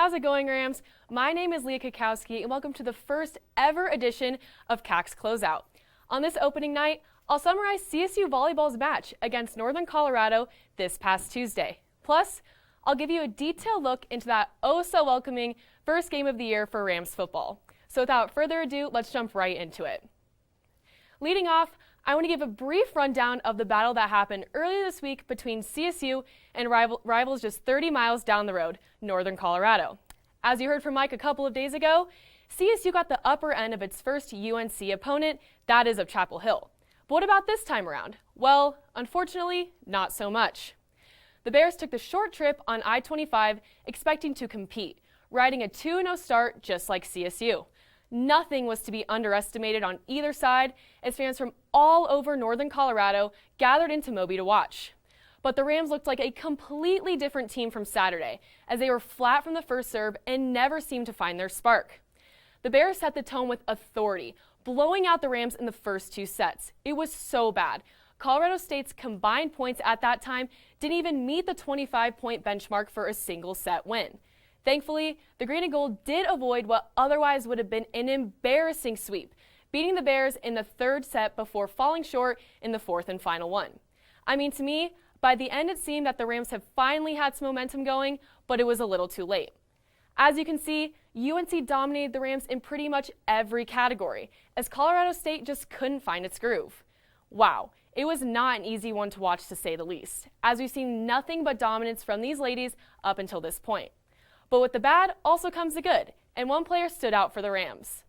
How's it going, Rams? My name is Leah Cackowski, and welcome to the first ever edition of CAC's Closeout. On this opening night, I'll summarize CSU volleyball's match against Northern Colorado this past Tuesday. Plus, I'll give you a detailed look into that oh-so-welcoming first game of the year for Rams football. So without further ado, let's jump right into it. Leading off, I want to give a brief rundown of the battle that happened earlier this week between CSU and rivals just 30 miles down the road, Northern Colorado. As you heard from Mike a couple of days ago, CSU got the upper end of its first UNC opponent, that is of Chapel Hill. But what about this time around? Well, unfortunately, not so much. The Bears took the short trip on I-25 expecting to compete, riding a 2-0 start just like CSU. Nothing was to be underestimated on either side as fans from all over Northern Colorado gathered into Moby to watch. But the Rams looked like a completely different team from Saturday as they were flat from the first serve and never seemed to find their spark. The Bears set the tone with authority, blowing out the Rams in the first two sets. It was so bad. Colorado State's combined points at that time didn't even meet the 25-point benchmark for a single set win. Thankfully, the Green and Gold did avoid what otherwise would have been an embarrassing sweep, beating the Bears in the third set before falling short in the fourth and final one. I mean, to me, by the end it seemed that the Rams have finally had some momentum going, but it was a little too late. As you can see, UNC dominated the Rams in pretty much every category, as Colorado State just couldn't find its groove. Wow, it was not an easy one to watch to say the least, as we've seen nothing but dominance from these ladies up until this point. But with the bad also comes the good, and one player stood out for the Rams.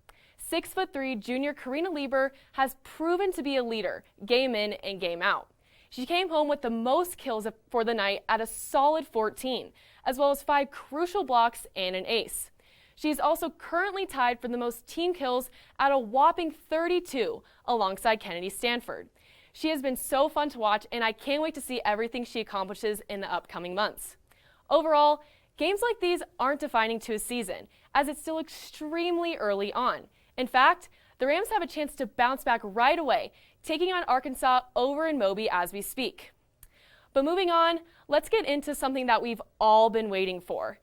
6'3" junior Karina Lieber has proven to be a leader, game in and game out. She came home with the most kills for the night at a solid 14, as well as 5 crucial blocks and an ace. She is also currently tied for the most team kills at a whopping 32, alongside Kennedy Stanford. She has been so fun to watch, and I can't wait to see everything she accomplishes in the upcoming months. Overall, games like these aren't defining to a season, as it's still extremely early on. In fact, the Rams have a chance to bounce back right away, taking on Arkansas over in Moby as we speak. But moving on, let's get into something that we've all been waiting for.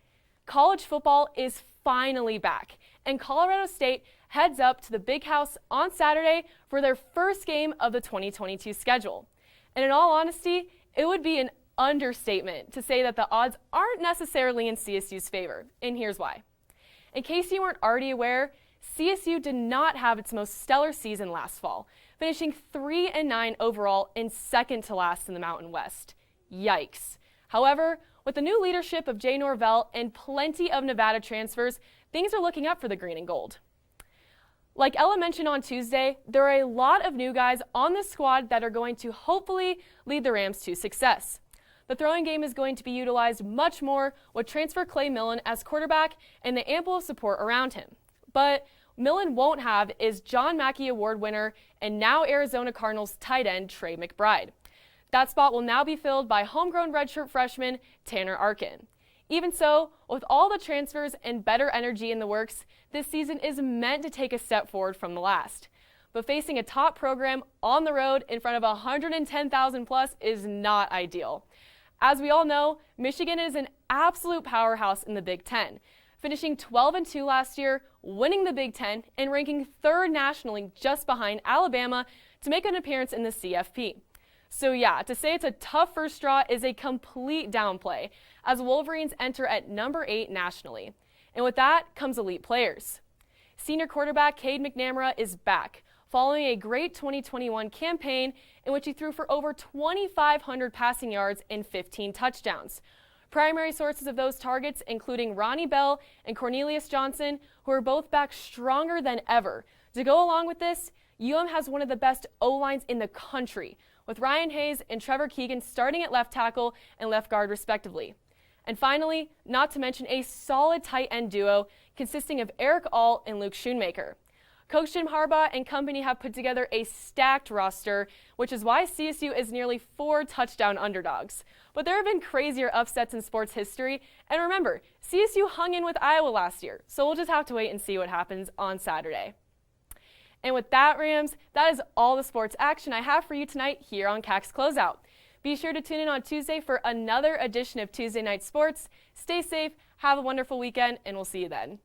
College football is finally back, and Colorado State heads up to the Big House on Saturday for their first game of the 2022 schedule. And in all honesty, it would be an understatement to say that the odds aren't necessarily in CSU's favor, and here's why. In case you weren't already aware, CSU did not have its most stellar season last fall, finishing 3-9 overall and second to last in the Mountain West. Yikes. However, with the new leadership of Jay Norvell and plenty of Nevada transfers, things are looking up for the Green and Gold. Like Ella mentioned on Tuesday, there are a lot of new guys on this squad that are going to hopefully lead the Rams to success. The throwing game is going to be utilized much more with transfer Clay Millen as quarterback and the ample support around him. But Millen won't have is John Mackey Award winner and now Arizona Cardinals tight end Trey McBride. That spot will now be filled by homegrown redshirt freshman Tanner Arkin. Even so, with all the transfers and better energy in the works, this season is meant to take a step forward from the last. But facing a top program on the road in front of 110,000 plus is not ideal. As we all know, Michigan is an absolute powerhouse in the Big Ten, finishing 12-2 last year, winning the Big Ten, and ranking third nationally just behind Alabama to make an appearance in the CFP. So yeah, to say it's a tough first draw is a complete downplay, as Wolverines enter at number 8 nationally. And with that comes elite players. Senior quarterback Cade McNamara is back, following a great 2021 campaign in which he threw for over 2,500 passing yards and 15 touchdowns. Primary sources of those targets including Ronnie Bell and Cornelius Johnson, who are both back stronger than ever. To go along with this, has one of the best O-lines in the country, with Ryan Hayes and Trevor Keegan starting at left tackle and left guard respectively. And finally, not to mention a solid tight end duo consisting of Eric Ault and Luke Schoonmaker. Coach Jim Harbaugh and company have put together a stacked roster, which is why CSU is nearly 4 touchdown underdogs. But there have been crazier upsets in sports history, and remember, CSU hung in with Iowa last year, so we'll just have to wait and see what happens on Saturday. And with that, Rams, that is all the sports action I have for you tonight here on CAC's Closeout. Be sure to tune in on Tuesday for another edition of Tuesday Night Sports. Stay safe, have a wonderful weekend, and we'll see you then.